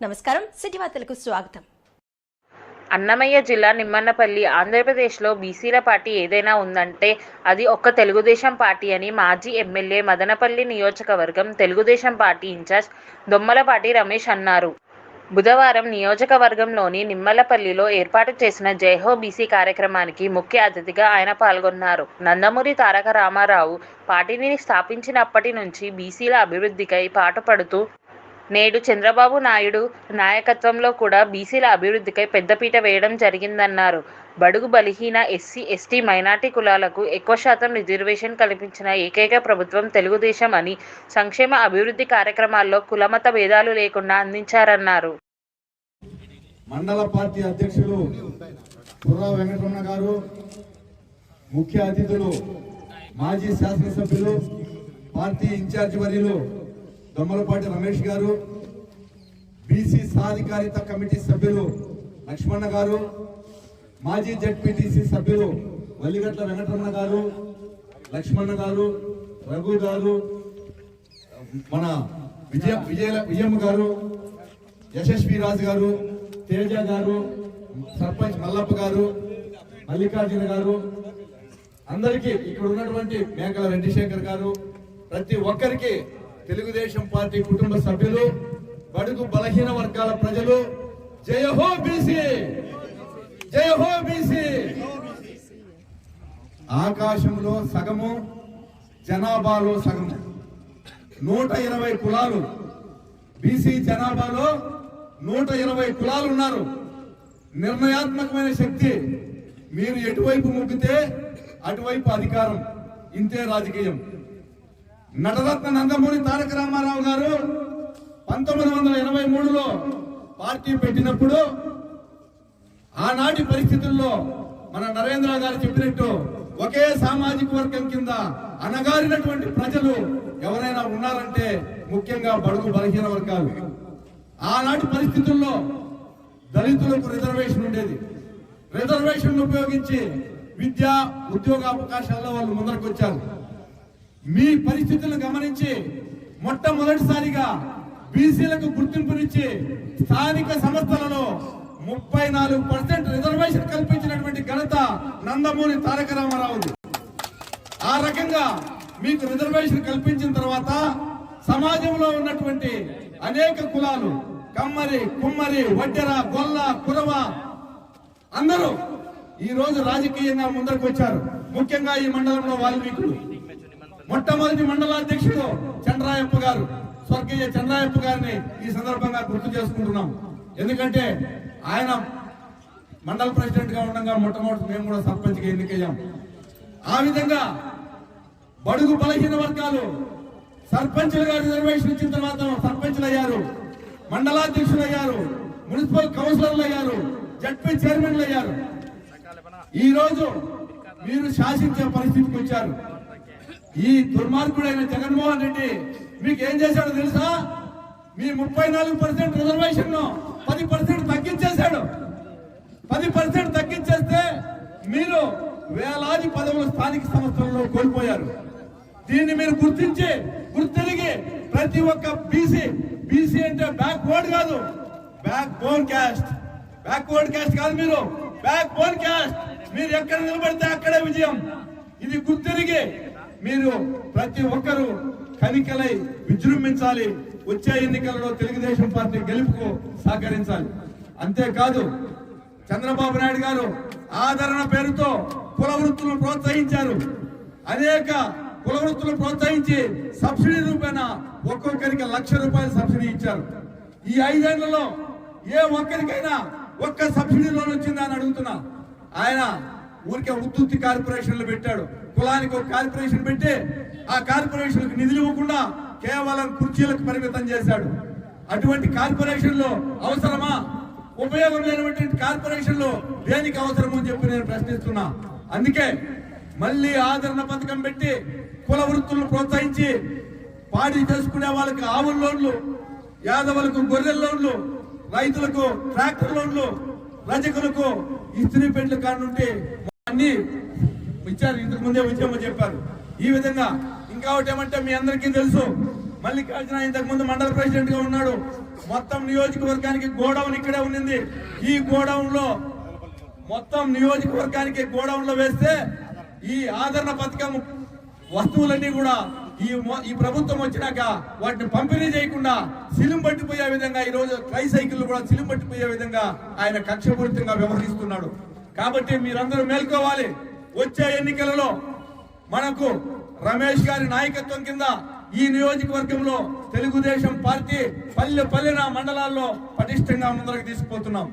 నమస్కారం, సిటీ వార్తలకు స్వాగతం. అన్నమయ్య జిల్లా నిమ్మన్నపల్లి ఆంధ్రప్రదేశ్లో బీసీల పార్టీ ఏదైనా ఉందంటే అది ఒక్క తెలుగుదేశం పార్టీ అని మాజీ ఎమ్మెల్యే మదనపల్లి నియోజకవర్గం తెలుగుదేశం పార్టీ ఇన్ఛార్జ్ దొమ్మలపాటి రమేష్ అన్నారు. బుధవారం నియోజకవర్గంలోని నిమ్మలపల్లిలో ఏర్పాటు చేసిన జైహో బీసీ కార్యక్రమానికి ముఖ్య అతిథిగా ఆయన పాల్గొన్నారు. నందమూరి తారక రామారావు పార్టీని స్థాపించినప్పటి నుంచి బీసీల అభివృద్ధికై పాటుపడుతూ నేడు చంద్రబాబు నాయుడు నాయకత్వంలో కూడా బీసీల అభివృద్ధికై పెద్దపీట వేయడం జరిగిందన్నారు. బడుగు బలహీన ఎస్సీ, ఎస్టీ, మైనార్టీ కులాలకు ఎక్కువ శాతం రిజర్వేషన్ కల్పించిన ఏకైక ప్రభుత్వం తెలుగుదేశం అని సంక్షేమ అభివృద్ధి కార్యక్రమాల్లో కులమత భేదాలు లేకుండా అందించారన్నారు. మండల పార్టీ అధ్యక్షులు పుర్రా వెంకటరమణ గారు, ముఖ్య అతిథులు మాజీ శాసనసభ్యులు పార్టీ ఇన్ఛార్జి వర్యులు దొమ్మలపాటి రమేష్ గారు, బీసీ సాధికారిత కమిటీ సభ్యులు లక్ష్మణ గారు, మాజీ జెడ్పీటీసీ సభ్యులు వల్లిగట్ల వెంకటరమణ గారు, లక్ష్మణ గారు, రఘు గారు, మన విజయమ్మ గారు, యశస్వి రాజు గారు, తేజ గారు, సర్పంచ్ మల్లప్ప గారు, మల్లికార్జున గారు, అందరికీ ఇక్కడ ఉన్నటువంటి మేకల రెడ్డిశేఖర్ గారు, ప్రతి ఒక్కరికి తెలుగుదేశం పార్టీ కుటుంబ సభ్యులు, బడుగు బలహీన వర్గాల ప్రజలు జయ హో బీసీ, జయ హో బీసీ. ఆకాశంలో సగము, జనాభాలో సగము, 120 కులాలు. బీసీ జనాభాలో 120 కులాలు ఉన్నారు. నిర్ణయాత్మకమైన శక్తి. మీరు ఎటువైపు మొగ్గితే అటువైపు అధికారం. ఇంతే రాజకీయం. నటరత్న నందమూరి తారక రామారావు గారు 1983లో పార్టీ పెట్టినప్పుడు ఆనాటి పరిస్థితుల్లో మన నరేంద్ర గారు చెప్పినట్టు ఒకే సామాజిక వర్గం కింద అణగారినటువంటి ప్రజలు ఎవరైనా ఉన్నారంటే ముఖ్యంగా బడుగు బలహీన వర్గాలు. ఆనాటి పరిస్థితుల్లో దళితులకు రిజర్వేషన్ ఉండేది. రిజర్వేషన్ ఉపయోగించి విద్యా ఉద్యోగ అవకాశాల్లో వాళ్ళు ముందరకు వచ్చారు. మీ పరిస్థితులను గమనించి మొట్టమొదటిసారిగా బీసీలకు గుర్తింపునిచ్చి స్థానిక సంస్థలలో 34% రిజర్వేషన్ కల్పించినటువంటి ఘనత నందమూరి తారక రామారావుది. ఆ రకంగా మీకు రిజర్వేషన్ కల్పించిన తర్వాత సమాజంలో ఉన్నటువంటి అనేక కులాలు, కమ్మరి, కుమ్మరి, వడ్డెర, గొల్ల, కురవ అందరూ ఈ రోజు రాజకీయంగా ముందరకు వచ్చారు. ముఖ్యంగా ఈ మండలంలో వాల్మీకులు. మొట్టమొదటి మండలాధ్యక్షుడు చంద్రాయప్ప గారు, స్వర్గీయ చంద్రాయప్ప గారిని ఈ సందర్భంగా గుర్తు చేసుకుంటున్నాం. ఎందుకంటే ఆయన మండల ప్రెసిడెంట్ గా ఉండగా మొట్టమొదటి మేము కూడా సర్పంచ్ గా ఎన్నికయ్యాం. ఆ విధంగా బడుగు బలహీన వర్గాలు సర్పంచులుగా రిజర్వేషన్ ఇచ్చిన తర్వాత సర్పంచులు అయ్యారు, మండలాధ్యక్షులు అయ్యారు, మున్సిపల్ కౌన్సిలర్లు అయ్యారు, జడ్పీ చైర్మన్లు అయ్యారు. ఈ రోజు మీరు శాసించే పరిస్థితికి వచ్చారు. ఈ దుర్మార్గుడైన జగన్మోహన్ రెడ్డి మీకు ఏం చేశాడో తెలుసా? మీ 34% రిజర్వేషన్ ను 10% తగ్గించేశాడు. 10% తగ్గించేస్తే మీరు వేలాది పదవులు స్థానిక సంస్థలలో కోల్పోయారు. దీన్ని మీరు గుర్తిరిగి ప్రతి ఒక్క బీసీ అంటే బ్యాక్వర్డ్ కాదు, back bone caste. Backward caste కాదు, మీరు బ్యాక్ బోన్ క్యాస్ట్. మీరు ఎక్కడ నిలబడితే అక్కడే విజయం. ఇది గుర్తిరిగి మీరు ప్రతి ఒక్కరూ కనికలై విజృంభించాలి. వచ్చే ఎన్నికలలో తెలుగుదేశం పార్టీ గెలుపుకు సహకరించాలి. అంతేకాదు, చంద్రబాబు నాయుడు గారు ఆదరణ పేరుతో కుల వృత్తులను ప్రోత్సహించారు. అనేక కుల వృత్తులను ప్రోత్సహించి సబ్సిడీ రూపేణ ఒక్కొక్కరికి ₹1,00,000 సబ్సిడీ ఇచ్చారు. ఈ 5 ఏళ్లలో ఏ ఒక్కరికైనా ఒక్క సబ్సిడీ లోన్ వచ్చిందా అని అడుగుతున్నా. ఆయన ఊరికే ఉత్తుత్తి కార్పొరేషన్లు పెట్టాడు. కులానికి ఒక కార్పొరేషన్ పెట్టి ఆ కార్పొరేషన్ నిధులు ఇవ్వకుండా కేవలం కుర్చీలకు పరిమితం చేశాడు. అటువంటి కార్పొరేషన్లు అవసరమా? ఉపయోగం లేనటువంటి కార్పొరేషన్లు దేనికి అవసరమో అని చెప్పి నేను ప్రశ్నిస్తున్నా. అందుకే మళ్ళీ ఆదరణ పథకం పెట్టి కుల వృత్తులను ప్రోత్సహించి పాడి చేసుకునే వాళ్ళకి ఆవుల లోన్లు, యాదవులకు గొర్రెల లోన్లు, రైతులకు ట్రాక్టర్ లోన్లు, రజకులకు ఇస్త్రీ పెండ్ల కానుంటే అన్ని ఇచ్చారు. ఇంతకు ముందే ఉద్యమం చెప్పారు. ఈ విధంగా ఇంకా ఒకటి ఏమంటే మీ అందరికీ తెలుసు, మల్లికార్జున ఇంతకు ముందు మండల ప్రెసిడెంట్ గా ఉన్నాడు. మొత్తం నియోజకవర్గానికి గోడౌన్ ఇక్కడే ఉన్నింది. ఈ గోడౌన్ లో మొత్తం నియోజకవర్గానికి గోడౌన్ లో వేస్తే ఈ ఆదరణ పథకం వస్తువులన్నీ కూడా ఈ ప్రభుత్వం వచ్చినాక వాటిని పంపిణీ చేయకుండా సిలుం పట్టిపోయే విధంగా ఈ రోజు ట్రైసైకిల్ కూడా సిలుం పట్టిపోయే విధంగా ఆయన కక్షపూరితంగా వ్యవహరిస్తున్నాడు. కాబట్టి మీరందరూ మేల్కోవాలి. వచ్చే ఎన్నికలలో మనకు రమేష్ గారి నాయకత్వం కింద ఈ నియోజకవర్గంలో తెలుగుదేశం పార్టీ పల్లె మండలాల్లో పటిష్టంగా ముందరకు తీసుకుపోతున్నాం.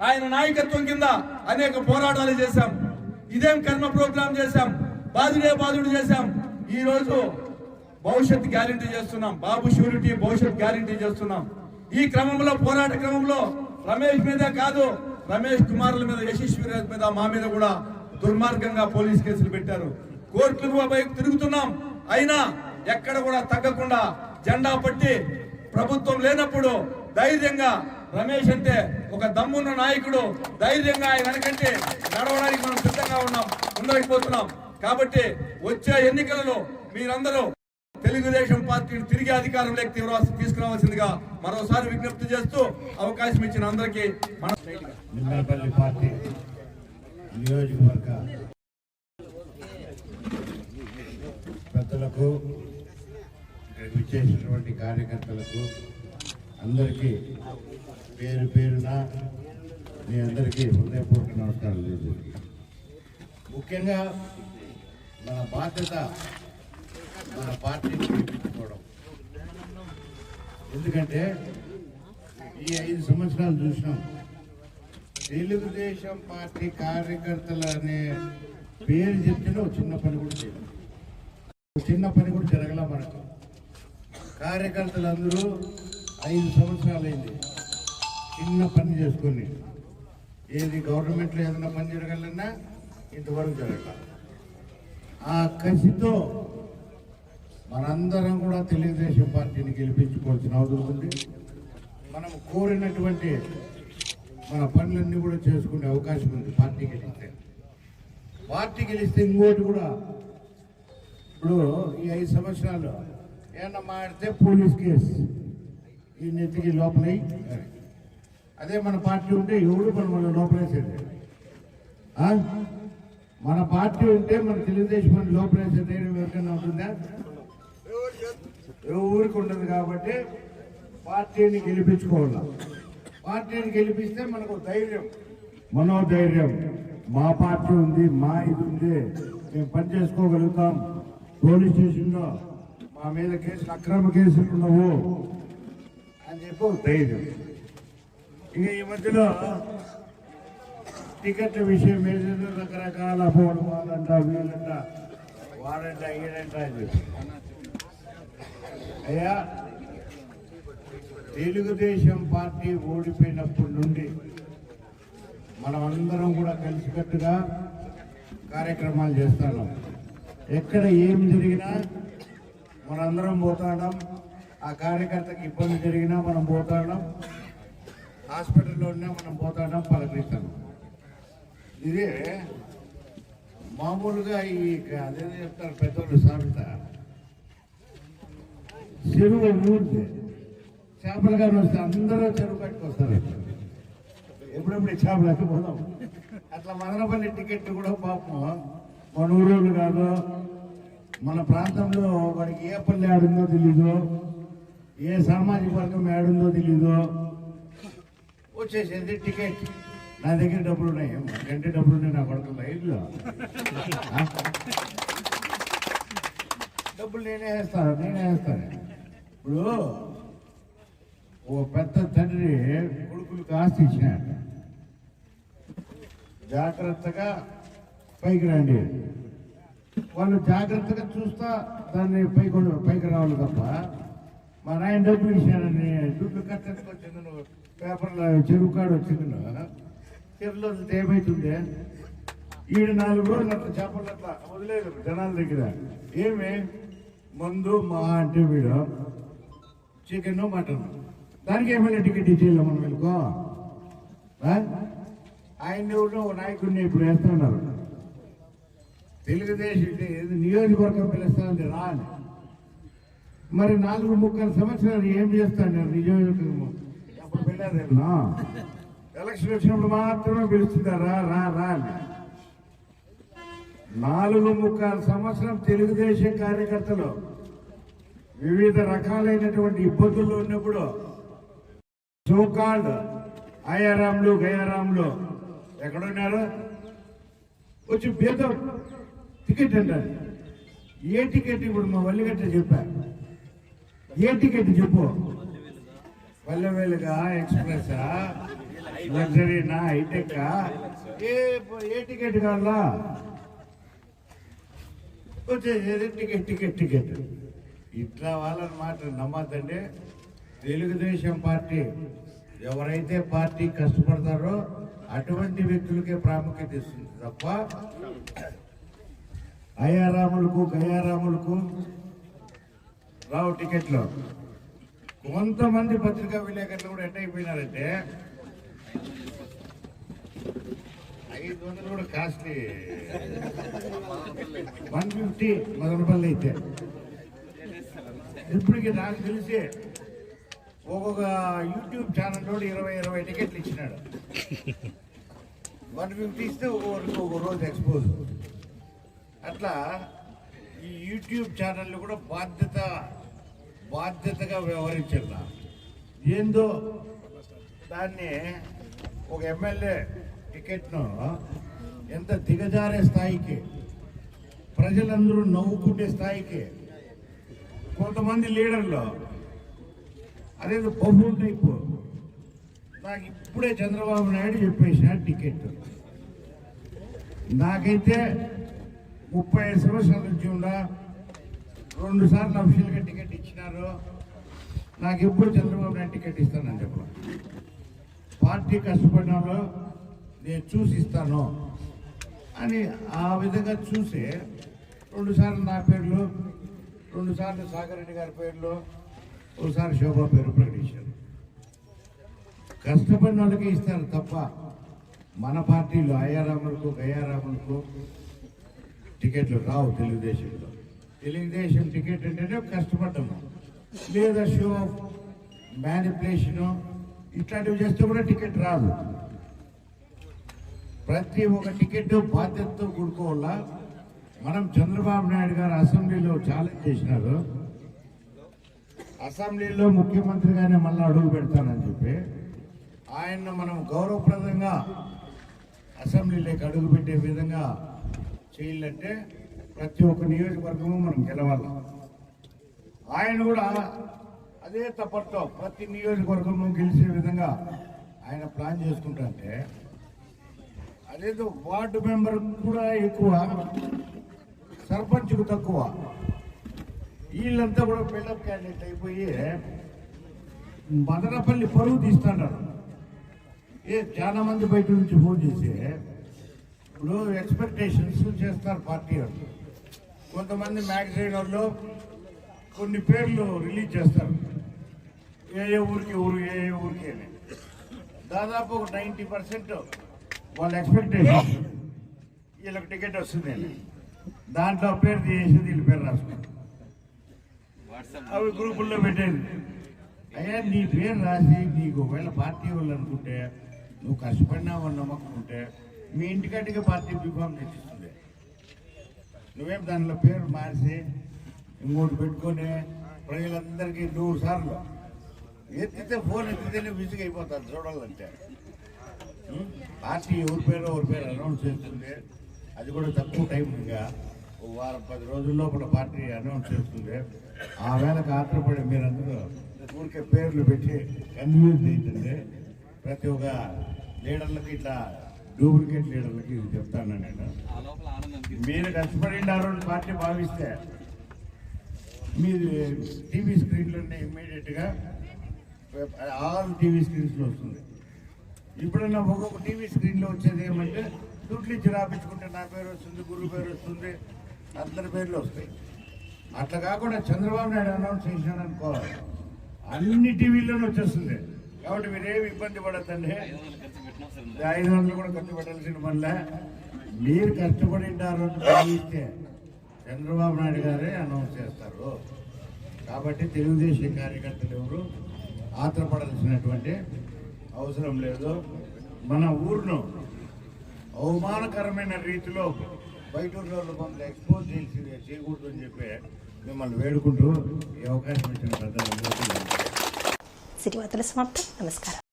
ఆయన నాయకత్వం కింద అనేక పోరాటాలు చేశాం. ఇదేం కర్మ ప్రోగ్రాం చేశాం, బాధుడు చేశాం. ఈ రోజు భవిష్యత్ గ్యారంటీ చేస్తున్నాం, బాబు షూరిటీ భవిష్యత్ గ్యారంటీ చేస్తున్నాం. ఈ క్రమంలో పోరాట క్రమంలో రమేష్ మీద కాదు, రమేష్ కుమారుల మీద, యశస్వి మీద, మా మీద కూడా దుర్మార్గంగా పోలీస్ కేసులు పెట్టారు. కోర్టులకు తిరుగుతున్నాం. అయినా ఎక్కడ కూడా తగ్గకుండా జెండా పట్టి ప్రభుత్వం లేనప్పుడు ధైర్యంగా రమేష్ అంటే ఒక దమ్మున్న నాయకుడు, ధైర్యంగా ఆయన వెనకంటే నడవడానికి మనం సిద్ధంగా ఉన్నాం, ముందరికి పోతున్నాం. కాబట్టి వచ్చే ఎన్నికలలో మీరందరూ తెలుగుదేశం పార్టీని తిరిగి అధికారంలోకి తీసుకురావాల్సిందిగా మరోసారి విజ్ఞప్తి చేస్తూ అవకాశం ఇచ్చిన అందరికీ నిమ్మలపల్లి పార్టీ నియోజకవర్గ పెద్దలకు, ఇక్కడికి విచ్చేసినటువంటి కార్యకర్తలకు అందరికీ పేరు పేరున మీ అందరికీ హృదయపూర్వక నమస్కారాలు లేదు. ముఖ్యంగా మన బాధ్యత మన పార్టీని గెలిపించుకోవడం. ఎందుకంటే ఈ 5 సంవత్సరాలు చూసినాం, తెలుగుదేశం పార్టీ కార్యకర్తలు అనే పేరు చెప్తేనే ఒక చిన్న పని కూడా చేయలేదు, ఒక చిన్న పని కూడా జరగల. మనకు కార్యకర్తలందరూ 5 సంవత్సరాలు అయింది చిన్న పని చేసుకొని, ఏది గవర్నమెంట్లో ఏదైనా పని జరగాలన్నా ఇంతవరకు జరగల. ఆ కసితో మనందరం కూడా తెలుగుదేశం పార్టీని గెలిపించుకోవాల్సిన అవసరం ఉంది. మనం కోరినటువంటి మన పనులన్నీ కూడా చేసుకునే అవకాశం ఉంది పార్టీ గెలిస్తే. పార్టీ గెలిస్తే ఇంకోటి కూడా, ఇప్పుడు ఈ 5 సంవత్సరాలు ఏమన్నా మాడితే పోలీస్ కేసు ఈ నెత్తికి లోపలై, అదే మన పార్టీ ఉంటే ఎవడు మన లోపలేసేది. మన పార్టీ ఉంటే మన తెలుగుదేశం మన లోపలేసే ధైర్యం ఎవరికైనా ఉంటుందా? ఊరికి ఉండదు. కాబట్టి పార్టీని గెలిపించుకోవాలి. పార్టీని గెలిపిస్తే మనకు ధైర్యం, మనోధైర్యం, మా పార్టీ ఉంది, మా ఇది ఉంది, మేము పని చేసుకోగలుగుతాం. పోలీస్ స్టేషన్లో మా మీద కేసులు, అక్రమ కేసులు ఉండవు అని చెప్పి ధైర్యం. ఇక ఈ మధ్యలో టికెట్ల విషయం ఏదైనా రకరకాల అపోహలు, వాళ్ళంట వీళ్ళంట వాడంట ఈడంట అని చెప్పి. అయ్యా, తెలుగుదేశం పార్టీ ఓడిపోయినప్పటి నుండి మనం అందరం కూడా కలిసికట్టుగా కార్యక్రమాలు చేస్తున్నాం. ఎక్కడ ఏం జరిగినా మనందరం పోతాడం, ఆ కార్యకర్తకి ఇబ్బంది జరిగినా మనం పోతాడం, హాస్పిటల్లో ఉన్నా మనం పోతాడం, పలకరిస్తాం. ఇదే మామూలుగా ఈ అదే చెప్తారు పెద్దోళ్ళు సామెత, చెరువు ఊరితే చేపలు కానీ వస్తే అందరూ చెరువు కట్టుకొస్తారు. ఎప్పుడెప్పుడు చేపలకి పోదాం. అట్లా మదనపల్లి టికెట్ కూడా పాపం మన ఊరోళ్ళు కాదు, మన ప్రాంతంలో వాడికి ఏ పల్లె ఆడుందో తెలీదు, ఏ సామాజిక వర్గం ఆడుందో తెలీదు, వచ్చేసేది టికెట్. నా దగ్గర డబ్బులు ఉన్నాయి, గంటే డబ్బులు ఉన్నాయి నా కొడుకు లైన్లో, డబ్బులు నేనే వేస్తాను. ఇప్పుడు ఓ పెద్ద తండ్రి కొడుకులకు ఆస్తి ఇచ్చినాడు, జాగ్రత్తగా పైకి రండి, వాళ్ళు జాగ్రత్తగా చూస్తా దాన్ని పైకి రావాలి తప్ప, మా నాయన డబ్బులు ఇచ్చినాడని దుడ్డు కట్టడానికి వచ్చింది, నువ్వు పేపర్లో చెరువు కాడు వచ్చింది, చెరువులో ఏమవుతుంది? 7-4 రోజులు అట్లా చేపలు అట్లా వదిలేదు జనాల దగ్గర. ఏమి మందు మా అంటే వీడు చికెన్ మటన్, దానికి ఏమైనా టికెట్ ఇచ్చేయాలి మనం వెళ్ళుకో. ఆయన ఎవరు నాయకుడిని ఇప్పుడు వేస్తున్నారు. తెలుగుదేశం నియోజకవర్గం పిలుస్తానండి రా అని. మరి 4-3 సంవత్సరాలు ఏం చేస్తాను నియోజకవర్గం? వినలేదన్నా ఎలక్షన్ వచ్చినప్పుడు మాత్రమే పిలుస్తుంటారా రా రా అని 4.25 సంవత్సరం తెలుగుదేశం కార్యకర్తలు వివిధ రకాలైనటువంటి ఇబ్బందుల్లో ఉన్నప్పుడు సోకాల్డ్ ఆయారాములు గయారాములు ఎక్కడున్నారు వచ్చి భేదం టికెట్ అంటారు. ఏ టికెట్ ఇప్పుడు మా వల్లిగట్ట చెప్పారు, ఏ టికెట్ చెప్పు, పల్లెవేలుగా ఎక్స్ప్రెసా లగ్జరీనా హైటెక్ ఏ టికెట్ కావాలా వచ్చేది టికెట్ టికెట్ టికెట్. ఇట్లా వాళ్ళని మాట నమ్మద్దండి. తెలుగుదేశం పార్టీ ఎవరైతే పార్టీ కష్టపడతారో అటువంటి వ్యక్తులకే ప్రాముఖ్యత ఇస్తుంది తప్ప అయ్యారాములకు గయారాములకు రావు టికెట్లు. కొంతమంది పత్రికా విలేకరులు కూడా ఎట్టయిపోయినారంటే 500 కూడా కాస్ట్లీ 150 మదనపల్లి అయితే ఇప్పటికి నాకు తెలిసి ఒక్కొక్క యూట్యూబ్ ఛానల్ కూడా 20 టికెట్లు ఇచ్చినాడు. 150 ఇస్తే ఒక్కొక్క రోజు ఎక్స్పోజ్. అట్లా ఈ యూట్యూబ్ ఛానళ్ళు కూడా బాధ్యతగా వ్యవహరించారు. ఏందో దాన్ని ఒక ఎమ్మెల్యే టికెట్ను ఎంత దిగజారే స్థాయికి, ప్రజలందరూ నవ్వుకునే స్థాయికి కొంతమంది లీడర్లు అదేదో బహుళ టైపు నాకు ఇప్పుడే చంద్రబాబు నాయుడు చెప్పేసిన టికెట్ నాకైతే 35 సంవత్సరాల నుంచి ఉండా 2 సార్లు అఫీషియల్గా టికెట్ ఇచ్చినారు. నాకు ఎప్పుడు చంద్రబాబు నాయుడు టికెట్ ఇస్తానని చెప్పాను. పార్టీ కష్టపడినాలో నేను చూసి ఇస్తాను అని ఆ విధంగా చూసి 2 సార్లు నా పేర్లు, 2 సార్లు సాగర్ రెడ్డి గారి పేర్లు, ఒకసారి శోభా పేరు ప్రకటించారు. కష్టపడిన వాళ్ళకి ఇస్తారు తప్ప మన పార్టీలో అయ్యారాములకు గయారాములకు టికెట్లు రావు. తెలుగుదేశం టికెట్ అంటేనే కష్టపడ్డాము, లేదా షో ఆఫ్ మ్యానిపులేషను ఇట్లాంటివి చేస్తే కూడా టికెట్ రాదు. ప్రతి ఒక్క టికెట్ బాధ్యతతో కూడుకోవాలా. మనం చంద్రబాబు నాయుడు గారు అసెంబ్లీలో ఛాలెంజ్ చేసినారు. అసెంబ్లీలో ముఖ్యమంత్రిగానే మళ్ళీ అడుగు పెడతానని చెప్పి ఆయన్ను మనం గౌరవప్రదంగా అసెంబ్లీలోకి అడుగు పెట్టే విధంగా చేయాలంటే ప్రతి ఒక్క నియోజకవర్గము మనం గెలవాలి. ఆయన కూడా అదే తప్పట్లో ప్రతి నియోజకవర్గము గెలిచే విధంగా ఆయన ప్లాన్ చేసుకుంటే అదేదో వార్డు మెంబర్ కూడా ఎక్కువ, సర్పంచ్కు తక్కువ. వీళ్ళంతా కూడా బిల్డప్ క్యాండిడేట్ అయిపోయి మదనపల్లి పరువు తీస్తున్నారు. చాలా మంది బయట నుంచి ఫోన్ చేసి ఇప్పుడు ఎక్స్పెక్టేషన్స్ చేస్తారు పార్టీ వాళ్ళు. కొంతమంది మ్యాగజైన్ వాళ్ళు కొన్ని పేర్లు రిలీజ్ చేస్తారు, ఏ ఊరికి అని. దాదాపు 90% వాళ్ళ ఎక్స్పెక్టేషన్ వీళ్ళకి టికెట్ వస్తుంది, దాంట్లో పేరు తీసేసి వీళ్ళ పేరు రాసుకుంటారు. అవి గ్రూపుల్లో పెట్టేది. అయ్యా నీ పేరు రాసి నీకు ఒకవేళ పార్టీ వాళ్ళు అనుకుంటే, నువ్వు కష్టపడినావు అని నమ్మకుంటే మీ ఇంటికట్టుగా పార్టీ బిఫామ్ తెచ్చిస్తుంది. నువ్వేం దానిలో పేరు మార్చి ఇంకోటి పెట్టుకొని ప్రజలందరికీ 100 సార్లు ఎత్తితే ఫోన్ ఎత్తితేనే విసుగు అయిపోతారు చూడాలంటే. పార్టీ ఎవరి పేరు అనౌన్స్ చేస్తుంది. అది కూడా తక్కువ టైం, ఇంకా 1-10 రోజుల లోపల పార్టీ అనౌన్స్ చేస్తుంది. ఆ వేళకు ఆత్రపడి మీరందరూ ఊరికే పేర్లు పెట్టి కన్ఫ్యూజ్ అవుతుంది. ప్రతి ఒక్క లీడర్లకి ఇట్లా డూప్లికేట్ లీడర్లకి ఇది చెప్తాను నేను. మీరు కష్టపడినారు పార్టీ భావిస్తే మీరు టీవీ స్క్రీన్లోనే ఇమ్మీడియట్గా ఆల్ టీవీ స్క్రీన్స్లో వస్తుంది. ఇప్పుడన్నా ఒక్కొక్క టీవీ స్క్రీన్లో వచ్చేది ఏమంటే దుడ్లు ఇచ్చి రాపించుకుంటే నా పేరు వస్తుంది, గురువు పేరు వస్తుంది, అందరి పేర్లు వస్తాయి. అట్లా కాకుండా చంద్రబాబు నాయుడు అనౌన్స్ చేసినాడు అనుకో అన్ని టీవీల్లోనే వచ్చేస్తుంది. కాబట్టి మీరేమి ఇబ్బంది పడద్దండి. 500 కూడా ఖర్చు పెట్టాల్సిన మళ్ళీ మీరు కష్టపడింటారు అని భావిస్తే చంద్రబాబు నాయుడు గారే అనౌన్స్ చేస్తారు. కాబట్టి తెలుగుదేశం కార్యకర్తలు ఎవరు ఆత్రపడాల్సినటువంటి అవసరం లేదు. మన ఊరును అవమానకరమైన రీతిలో బయట వాళ్ళు కొంత ఎక్స్పోజ్ చేయకూడదు అని చెప్పి మిమ్మల్ని వేడుకుంటూ ఈ అవకాశం ఇచ్చిన పెద్దలందరికీ సిటీ వార్తల సమాప్తం. నమస్కారం.